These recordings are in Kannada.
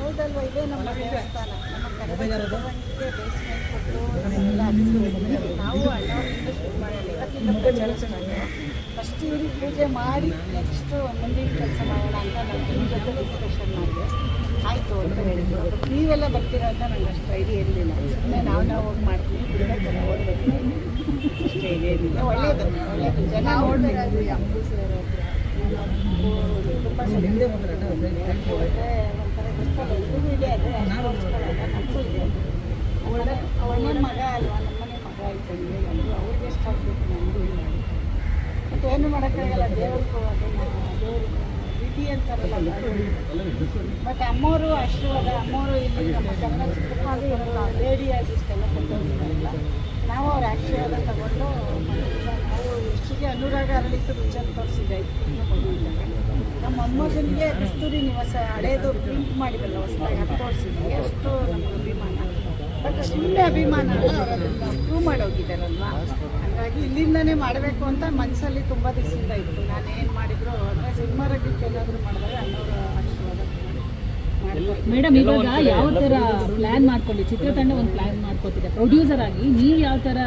ಹೌದಲ್ವ, ಇದೇ ನಮ್ಮ ದೇವಸ್ಥಾನ. ನಮ್ಮ ಕನ್ನಡ ಚಿತ್ರರಂಗಕ್ಕೆ ಬೇಸ್ಮೆಂಟ್ ಕೊಟ್ಟು ನಮಗೆಲ್ಲ ಅನಿಸ್ತು. ನಾವು ಅಣ್ಣವರಿಂದ ಶುರು ಮಾಡೋಣ, ಇವತ್ತಿಂದ ಪ್ರಚಾರ ಸ್ಟಾರ್ಟ್. ಫಸ್ಟ್ ಇವ್ರಿಗೆ ಪೂಜೆ ಮಾಡಿ ನೆಕ್ಸ್ಟು ಮುಂದಿನ ಕೆಲಸ ಮಾಡೋಣ ಅಂತ ನಾನು ನಿಮ್ಮ ಜೊತೆ ಡಿಸ್ಕಷನ್ ಮಾಡಿದೆ. ಆಯಿತು ಅಂತ ಹೇಳಿದ್ರು. ನೀವೆಲ್ಲ ಬರ್ತೀರ ಅಂತ ನಂಗೆ ಅಷ್ಟು ಐಡಿಯಾ ಇರಲಿಲ್ಲ. ಸುಮ್ಮನೆ ನಾವು ಹೋಗಿ ಮಾಡ್ತೀವಿ, ಬಿಡಬೇಕಲ್ಲ, ಓದಬೇಕು ಅಷ್ಟೇ, ಇದೇನಿಲ್ಲ. ಒಳ್ಳೇದು ಜನ ನೋಡಬೇಕು. ಅಂಬು ಸರ್ ತುಂಬ ಹಿಂದೆ ಹೋದರೆ ಒಂಥರ ಗೊತ್ತಲ್ಲ, ಇದು ಇದೆ, ಅದು ನಮಗೂ ಇದೆ. ಅವನೇ ಮಗ ಅಲ್ವಾ, ನಮ್ಮನೆ ಮಗ ಆಯ್ತು ನನಗೆ, ಅವ್ರಿಗೆ ಎಷ್ಟು ಆಗಬೇಕು ನನಗೂ ಇಲ್ಲ. ಮತ್ತು ಏನು ಮಾಡೋಕ್ಕಾಗಲ್ಲ, ದೇವ್ರಿಗೂ ಅದನ್ನು ದೇವ್ರ ವಿಧಿ ಅಂತಾರಲ್ಲ. ಬಟ್ ಅಮ್ಮವರು ಆಶೀರ್ವಾದ, ಅಮ್ಮವರು ಇಲ್ಲಿ ನಮ್ಮ ಕನ್ನಡ ಚಿತ್ರಕಲಾ ಲೇಡಿ ಆರ್ಟಿಸ್ಟೆಲ್ಲ ಕೊಟ್ಟೋಗಿದ್ದಾರಲ್ಲ, ನಾವು ಅವ್ರ ಆಶೀರ್ವಾದ ತಗೊಂಡು ನಾವು ಹೆಚ್ಚಿಗೆ ಅನುರಾಗ ಅರಳಿತು ಪಿಕ್ಚರ್ ತೋರಿಸಿದೆ. ಇನ್ನೂ ಮಗುವಿದ್ದಾರೆ. ನಮ್ಮ ಮೊಮ್ಮಗನಿಗೆ ಕಸ್ತೂರಿ ನಿವಾಸ ಹಳೇದು ಪ್ರಿಂಟ್ ಮಾಡಿದಲ್ಲ ಹೊಸದಾಗಿ, ಅದು ತೋರಿಸಿದ್ವಿ. ಅಷ್ಟು ನಮಗೆ ಅಭಿಮಾನ. ಬಟ್ ಸುಮ್ಮನೆ ಅಭಿಮಾನ ಅಲ್ಲ, ಅವರು ಅದನ್ನು ಪ್ರೂವ್ ಮಾಡೋಗಿದ್ದಾರಲ್ವ. ಹಾಗಾಗಿ ಇಲ್ಲಿಂದನೇ ಮಾಡಬೇಕು ಅಂತ ಮನಸ್ಸಲ್ಲಿ ತುಂಬ ದಿವಸದಿಂದ ಇತ್ತು. ನಾನು ಏನು ಮಾಡಿದ್ರು ಅಂದರೆ ಸಿನಿಮಾ ರಂಗಕ್ಕೆ ಏನಾದರೂ ಮಾಡಿದಾಗ ಅಣ್ಣವರ ಆಶೀರ್ವಾದ ಮೇಡಮ್. ಇವಾಗ ಯಾವ ಥರ ಪ್ಲ್ಯಾನ್ ಮಾಡ್ಕೊಂಡು ಚಿತ್ರತಂಡ ಒಂದು ಪ್ಲ್ಯಾನ್ ಮಾಡ್ಕೊತಿದೆ, ಪ್ರೊಡ್ಯೂಸರ್ ಆಗಿ ನೀವು ಯಾವ ಥರ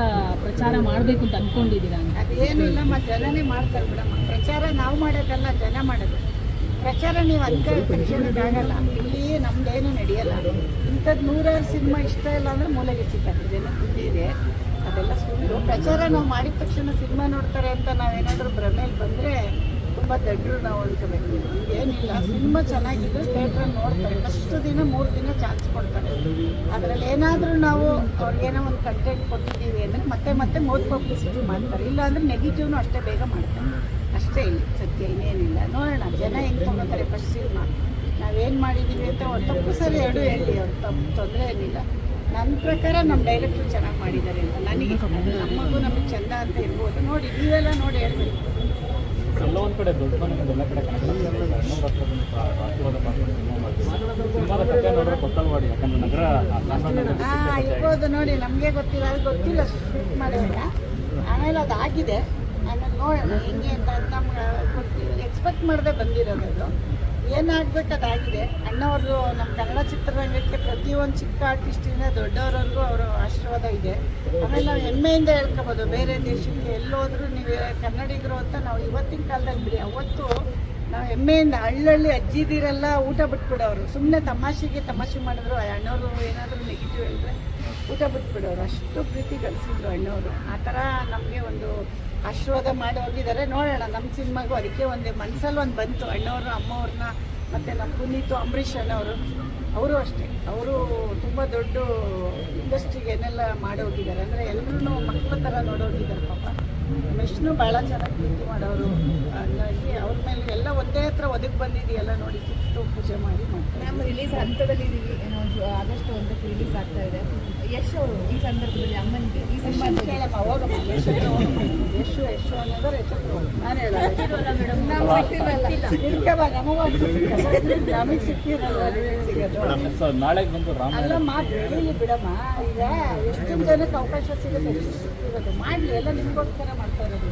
ಪ್ರಚಾರ ಮಾಡಬೇಕು ಅಂತ ಅಂದ್ಕೊಂಡಿದ್ದೀರಾ? ಅದೇನು ಇಲ್ಲಮ್ಮ, ಜನನೇ ಮಾಡ್ತಾರೆ ಬಿಡಮ್ಮ. ಪ್ರಚಾರ ನಾವು ಮಾಡೋದಲ್ಲ, ಜನ ಮಾಡೋದು. ಪ್ರಚಾರ ನೀವು ತಕ್ಷಣಕ್ಕಾಗಲ್ಲ. ಇಲ್ಲಿ ನಮ್ದೇನು ನಡೆಯಲ್ಲ. ಇಂಥದ್ದು 100 ಸಿನಿಮಾ ಇಷ್ಟ ಇಲ್ಲ ಅಂದರೆ ಮೂಲೆಗೆ ಸಿಗ್ತಾರೆ. ಜನ ಬುದ್ಧಿ ಇದೆ, ಅದೆಲ್ಲ ಸುಳ್ಳು. ಪ್ರಚಾರ ನಾವು ಮಾಡಿದ ತಕ್ಷಣ ಸಿನಿಮಾ ನೋಡ್ತಾರೆ ಅಂತ ನಾವೇನಾದರೂ ಭ್ರಮೇಲಿ ಬಂದರೆ ತುಂಬ ದೊಡ್ಡರು ನಾವು ಉಳ್ಕೋಬೇಕು. ಏನಿಲ್ಲ, ಸಿನಿಮಾ ಚೆನ್ನಾಗಿದ್ರೆ ಥಿಯೇಟ್ರಲ್ಲಿ ನೋಡ್ತಾರೆ. ಫಸ್ಟ್ ದಿನ 3 ದಿನ ಚಾನ್ಸ್ ಕೊಡ್ತಾರೆ. ಅದರಲ್ಲಿ ಏನಾದರೂ ನಾವು ಅವ್ರಿಗೇನೋ ಒಂದು ಕಂಟೆಂಟ್ ಕೊಟ್ಟಿದ್ದೀವಿ ಅಂದರೆ ಮತ್ತೆ ಮೌತ್ ಪಬ್ಲಿಸಿಟಿ ಮಾಡ್ತಾರೆ. ಇಲ್ಲ ಅಂದರೆ ನೆಗೆಟಿವ್ನು ಅಷ್ಟೇ ಬೇಗ ಮಾಡ್ತಾರೆ. ಅಷ್ಟೇ ಇಲ್ಲಿ ಸತ್ಯ, ಇನ್ನೇನಿಲ್ಲ. ನೋಡೋಣ ಜನ ಹೆಂಗೆ ತೊಗೋತಾರೆ. ಫಸ್ಟ್ ಸಿನಿಮಾ ನಾವೇನು ಮಾಡಿದ್ದೀವಿ ಅಂತ ಒಂದು ತಪ್ಪು ಸರಿ ಎರಡು ಹೇಳಿ, ಅವ್ರು ತಪ್ಪು ತೊಂದರೆ ಏನಿಲ್ಲ. ನನ್ನ ಪ್ರಕಾರ ನಮ್ಮ ಡೈರೆಕ್ಟ್ರು ಚೆನ್ನಾಗಿ ಮಾಡಿದ್ದಾರೆ ಅಂತ ನನಗೆ. ಅದು ನಮಗೂ ನಮಗೆ ಚೆಂದ ಅಂತ ಇರ್ಬೋದು. ನೋಡಿ, ನೀವೆಲ್ಲ ನೋಡಿ ಹೇಳ್ಬೇಕು. ಎಲ್ಲ ಒಂದು ಕಡೆ ದೊಡ್ಡ ಮನೆ ಎಲ್ಲ ಕಡೆ ಇರ್ಬೋದು. ನೋಡಿ, ನಮಗೆ ಗೊತ್ತಿಲ್ಲ, ಅದು ಗೊತ್ತಿಲ್ಲ ಶೂಟ್ ಮಾಡಿದಾಗ. ಆಮೇಲೆ ಅದಾಗಿದೆ. ಆಮೇಲೆ ನೋಡೋಣ ಹೆಂಗೆ ಅಂತ ನಮ್ಗೆ ಗೊತ್ತಿಲ್ಲ. ಎಕ್ಸ್ಪೆಕ್ಟ್ ಮಾಡದೆ ಬಂದಿರೋದು. ಅದು ಏನಾಗಬೇಕು ಅದಾಗಿದೆ. ಅಣ್ಣವರು ನಮ್ಮ ಕನ್ನಡ ಚಿತ್ರರಂಗಕ್ಕೆ ಪ್ರತಿಯೊಂದು ಚಿಕ್ಕ ಆರ್ಟಿಸ್ಟಿಂದ ದೊಡ್ಡವರವರೆಗೂ ಅವರ ಆಶೀರ್ವಾದ ಇದೆ. ಆಮೇಲೆ ನಾವು ಹೆಮ್ಮೆಯಿಂದ ಹೇಳ್ಕೊಬೋದು. ಬೇರೆ ದೇಶಕ್ಕೆ ಎಲ್ಲೋದ್ರೂ ನೀವು ಕನ್ನಡಿಗರು ಅಂತ ನಾವು ಇವತ್ತಿನ ಕಾಲದಲ್ಲಿ ಬಿಡಿ, ಅವತ್ತು ನಾವು ಹೆಮ್ಮೆಯಿಂದ ಹಳ್ಳಿ ಅಜ್ಜಿದಿರೆಲ್ಲ ಊಟ ಬಿಟ್ಬಿಡೋರು. ಸುಮ್ಮನೆ ತಮಾಷೆ ಮಾಡಿದ್ರು. ಅಣ್ಣವರು ಏನಾದರೂ ನೆಗೆಟಿವ್ ಹೇಳಿದ್ರೆ ಊಟ ಬಿಟ್ಬಿಡೋರು. ಅಷ್ಟು ಪ್ರೀತಿ ಗಳಿಸಿದ್ರು ಅಣ್ಣವರು. ಆ ಥರ ನಮಗೆ ಒಂದು ಆಶೀರ್ವಾದ ಮಾಡಿ ಹೋಗಿದ್ದಾರೆ. ನೋಡೋಣ ನಮ್ಮ ಸಿನಿಮಾಗೂ ಅದಕ್ಕೆ ಒಂದು ಮನಸ್ಸಲ್ಲಿ ಒಂದು ಬಂತು. ಅಣ್ಣವರು ಅಮ್ಮವ್ರನ್ನ ಮತ್ತು ನಮ್ಮ ಪುನೀತು ಅಂಬರೀಷ್ ಅಣ್ಣವರು, ಅವರು ಅಷ್ಟೇ. ಅವರು ತುಂಬ ದೊಡ್ಡ ಇಂಡಸ್ಟ್ರಿಗೆ ಏನೆಲ್ಲ ಮಾಡೋಗಿದ್ದಾರೆ ಅಂದರೆ ಎಲ್ಲರೂ ಮಕ್ಕಳ ಥರ ನೋಡೋಗಿದ್ದಾರೆ. ಪಾಪ ಮೆಷ್ನು ಭಾಳ ಚೆನ್ನಾಗಿ ಪ್ರೀತಿ ಮಾಡೋರು. ಹಂಗಾಗಿ ಅವ್ರ ಮೇಲೆ ಎಲ್ಲ ಒಂದೇ ಹತ್ರ ಒದಗಿ ಬಂದಿದೆಯಲ್ಲ ನೋಡಿ, ಸುತ್ತು ಪೂಜೆ ಮಾಡಿ ಮಾಡ್ತಾರೆ. ನಮ್ಮ ರಿಲೀಸ್ ಹಂತದಲ್ಲಿ ಇದ್ದೀವಿ. ಆಗಸ್ಟ್ 1ಕ್ಕೆ ರಿಲೀಸ್ ಆಗ್ತಾ ಇದೆ. ಯಶ್ ಅವರು ಈ ಸಂದರ್ಭದಲ್ಲಿ ಅಮ್ಮನಿಗೆ ಈ ಸಿನಿಮಾ ಕೇಳಮ್ಮ, ಹೋಗಮ್ಮ. ಯಶು ಅನ್ನೋದ್ರೆ ನಾನು ನಮಗೆ ಸಿಕ್ಕಿರಲ್ಲ ಸಿಗೋದು. ನಾಳೆ ಬಂದು ಅಲ್ಲ ಮಾತು ಹೇಳಿ ಬಿಡಮ್ಮ. ಈಗ ಎಷ್ಟೊಂದು ಜನಕ್ಕೆ ಅವಕಾಶ ಸಿಗುತ್ತೆ, ಎಷ್ಟು ಸಿಕ್ಕಿರೋದು ಮಾಡಲಿ. ಎಲ್ಲ ನಿಮಗೋಸ್ಕರ ಮಾಡ್ತಾ ಇರೋದು.